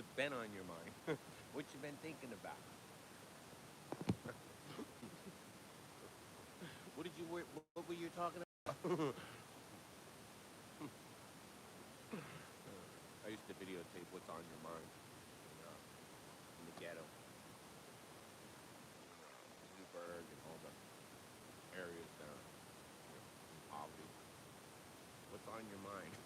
What's been on your mind? What you been thinking about? What were you talking about? I used to videotape what's on your mind in the ghetto, Newburgh, and all the areas that are in poverty. What's on your mind?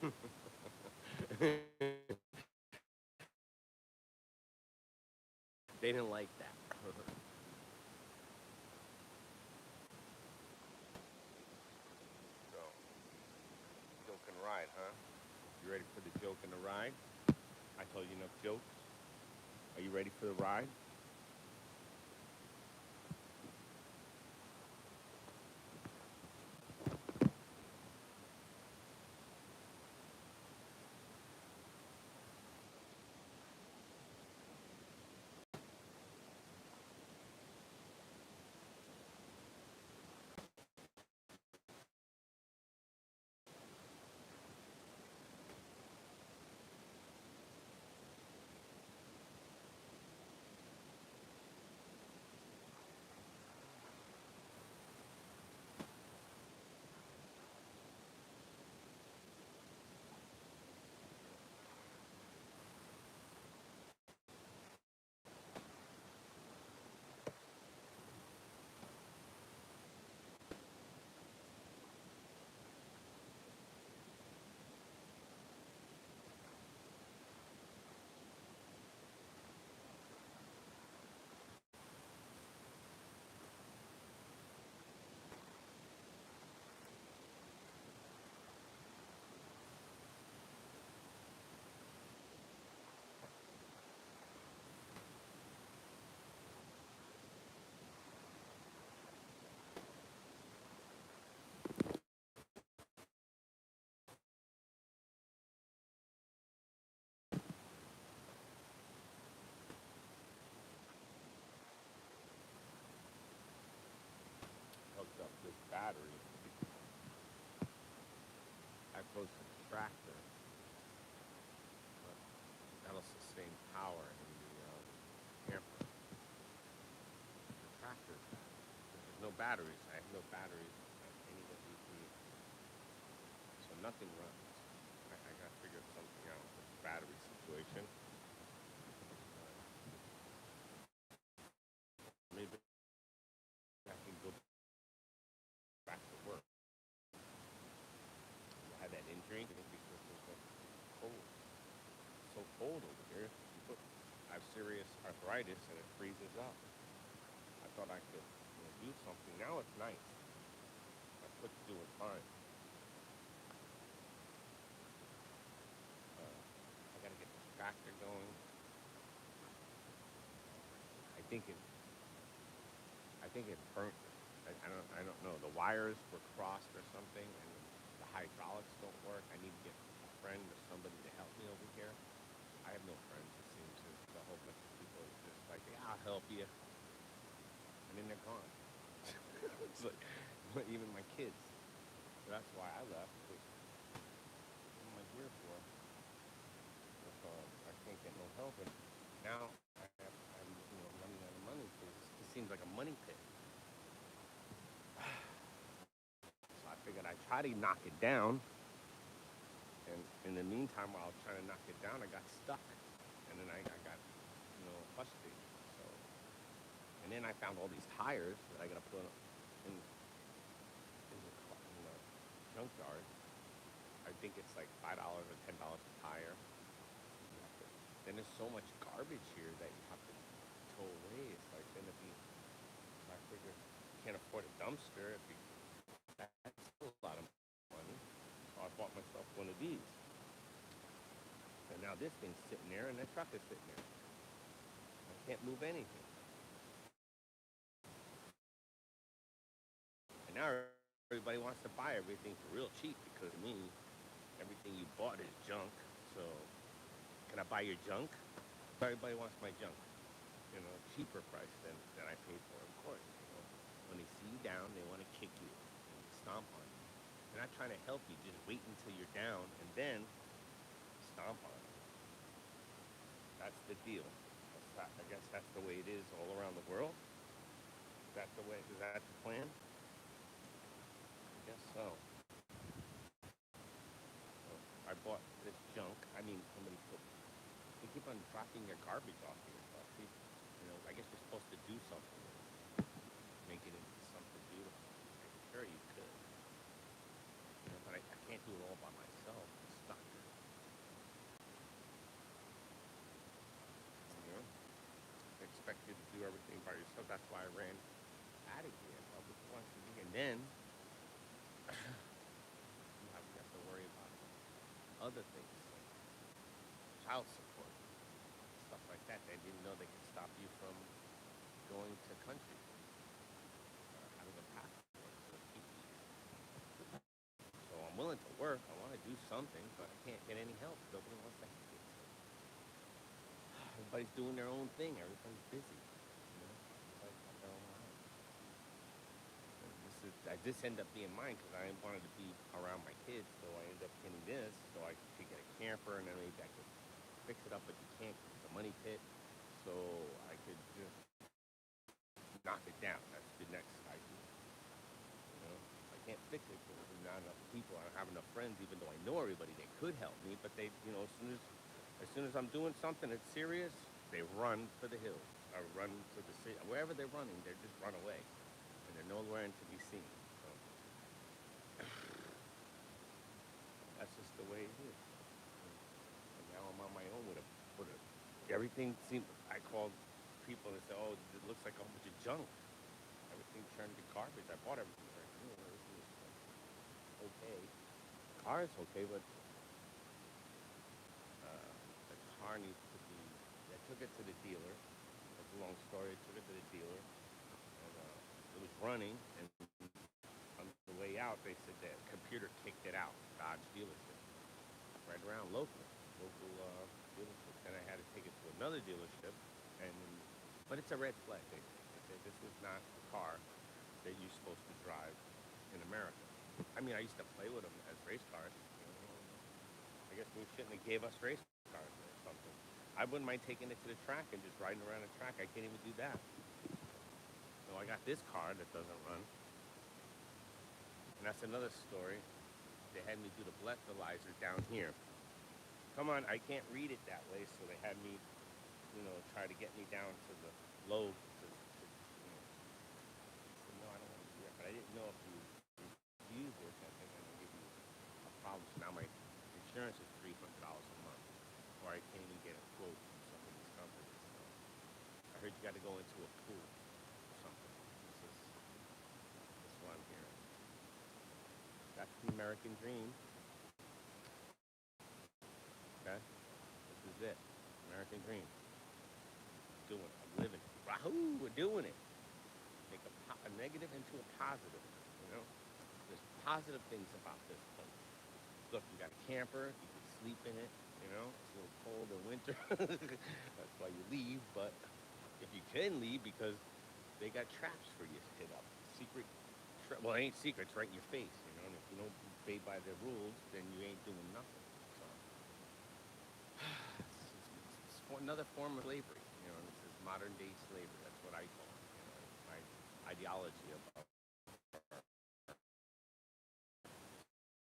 They didn't like that. So, joke and ride, huh? You ready for the joke and the ride? I told you enough jokes. Are you ready for the ride? Hooked up this battery that goes to the tractor. That'll sustain power in the camper. The tractor. There's no batteries. I have no batteries at any of these vehicles. So nothing runs. I got to figure something out with the battery situation. Maybe I can go back to work. I had that injury because it's so cold. It's so cold over here. I have serious arthritis and it freezes up. I thought I could do something. Now it's nice. My foot's doing fine. I gotta get this tractor going. I think it. I think it burnt. I don't know. The wires were crossed or something, and the hydraulics don't work. I need to get a friend or somebody to help me over here. I have no friends. It seems there's a whole bunch of people just like, yeah, I'll help you, and then they're gone. It's like even my kids. That's why I left. What am I here for? If I can't get no help, and now I'm running out of money because it seems like a money pit. So I figured I'd try to knock it down. And in the meantime, while I was trying to knock it down, I got stuck. And then I got, frustrated. So, and then I found all these tires that I got to put in the junkyard. I think it's like $5 or $10 a tire. Then there's so much garbage here that you have to tow away. It's like then if you, I figure you can't afford a dumpster. If you, that's a lot of money. So I bought myself one of these. And now this thing's sitting there and that truck is sitting there. I can't move anything. And now everybody wants to buy everything for real cheap because to me, everything you bought is junk. So can I buy your junk? Everybody wants my junk. Cheaper price than I paid for, of course. When they see you down, they want to kick you and stomp on you. They're not trying to help you. Just wait until you're down and then stomp on you. the deal. I guess that's the way it is all around the world. Is that the way? Is that the plan? I guess so. So I bought this junk. I mean, somebody put. They keep on dropping their garbage off here. So I guess you're supposed to do something with it, make it into something beautiful. I'm sure you could, but I can't do it all by myself. I'm stuck. You know, I expect you to do everything by yourself. That's why I ran out of here. I was wanting to be, and then you have to worry about other things, like child support, stuff like that. They didn't know they could stop you from going to countries, having a passport. So I'm willing to work. I want to do something, but I can't get any help. Nobody wants to help me. Everybody's doing their own thing. Everybody's busy. Everybody's got their own lives. This ended up being mine because I wanted to be around my kids, so I ended up getting this so I could get a camper, and then maybe I could fix it up, but you can't because it's a money pit. So I could just knock it down. That's the next idea. I can't fix it because there's not enough people. I don't have enough friends, even though I know everybody that could help me. But they, as soon as I'm doing something that's serious, they run for the hills. I run to the city. Wherever they're running, they just run away, and they're nowhere to be seen. So that's just the way it is. And now I'm on my own with a everything seemed. I called people and said, "Oh, it looks like a whole bunch of junk. Everything turned to garbage. I bought everything right here. Everything is okay. The car is okay, but the car needs to be." I took it to the dealer. That's a long story. I took it to the dealer, and it was running. And on the way out, they said that computer kicked it out. Dodge dealership, right around local dealership. And I had to take it to another dealership, and but it's a red flag. They said this is not a car that you're supposed to drive in America. I mean, I used to play with them as race cars. I guess we shouldn't have gave us race cars or something. I wouldn't mind taking it to the track and just riding around the track. I can't even do that. So I got this car that doesn't run, and that's another story. They had me do the breathalyzer down here. Come on, I can't read it that way, so they had me, try to get me down to the low. So no, I don't want to do that. But I didn't know if you use this, I think I'm gonna give you a problem. So now my insurance is $300 a month, or I can't even get a quote from some of these companies. So I heard you got to go into a pool or something. This is what I'm hearing. That's the American dream. Okay, this is it. American dream. Doing it. I'm living it. Wahoo! We're doing it. Make a negative into a positive. There's positive things about this place. Look, you got a camper. You can sleep in it. It's a little cold in winter. That's why you leave. But if you can leave, because they got traps for you to hit up. Secret. Well, it ain't secret. It's right in your face. And if you don't obey by the rules, then you ain't doing nothing. So it's another form of slavery. This is modern day slavery. That's what I call it. My ideology about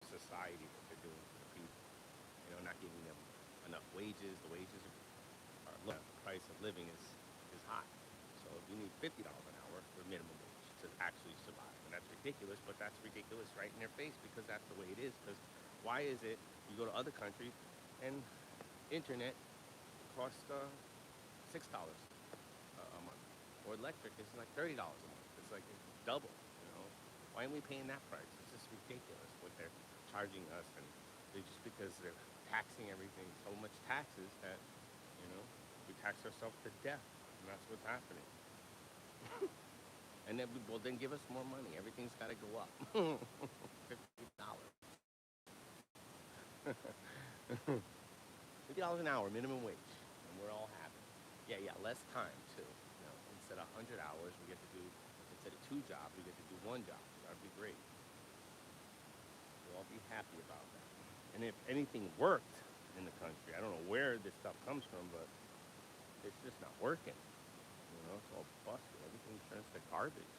society, what they're doing to the people. Not giving them enough wages. The wages are low. The price of living is high. So you need $50 an hour for minimum wage to actually survive. And that's ridiculous, but that's ridiculous right in their face because that's the way it is. Because why is it you go to other countries and internet costs $6 a month, or electric is like $30 a month. It's like it's double. Why aren't we paying that price? It's just ridiculous what they're charging us, and just because they're taxing everything so much taxes that we tax ourselves to death, and that's what's happening. And then give us more money. Everything's got to go up. $50. $50 an hour minimum wage, and we're all happy. Yeah, less time too. Instead of 100 hours, we get to do instead of 2 jobs, we get to do 1 job. That'd be great. We'll all be happy about that. And if anything worked in the country, I don't know where this stuff comes from, but just not working. It's all busted. Everything turns to garbage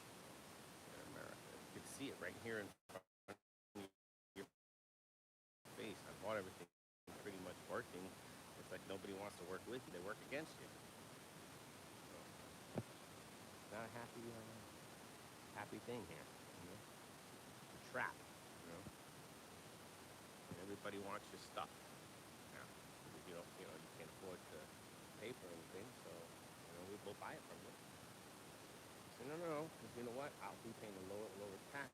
in America. You can see it right here in front of your face. I bought everything pretty much working. It's like nobody wants to work with you. They work against you. So, not a happy thing here. It's a trap. And everybody wants your stuff now. Because you can't afford to pay for anything, so we'll buy it from you. I said, no, because you know what? I'll be paying a lower tax.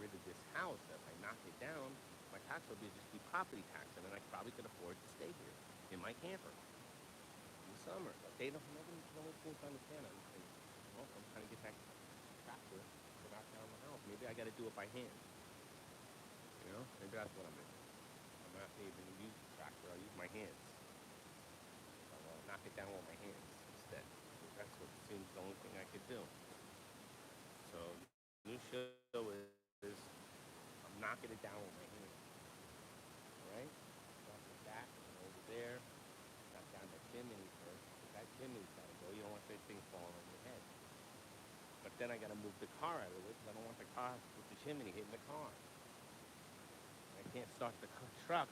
Rid of this house. If I knock it down, my tax will just be property tax, and then I probably could afford to stay here in my camper in the summer. But nobody seems to understand. I'm trying to get that tractor to knock down the house. Maybe I got to do it by hand. Maybe that's what I'm doing. I'm not even use the tractor. I'll use my hands. I'll knock it down with my hands instead. That's what seems the only thing I could do. So new show is I'm knocking it down with my hands. Alright? Start with that over there. Knock down the chimney first. That chimney's gotta go. You don't want that thing falling on your head. But then I gotta move the car out of the way because I don't want the car with the chimney hitting the car. I can't start the truck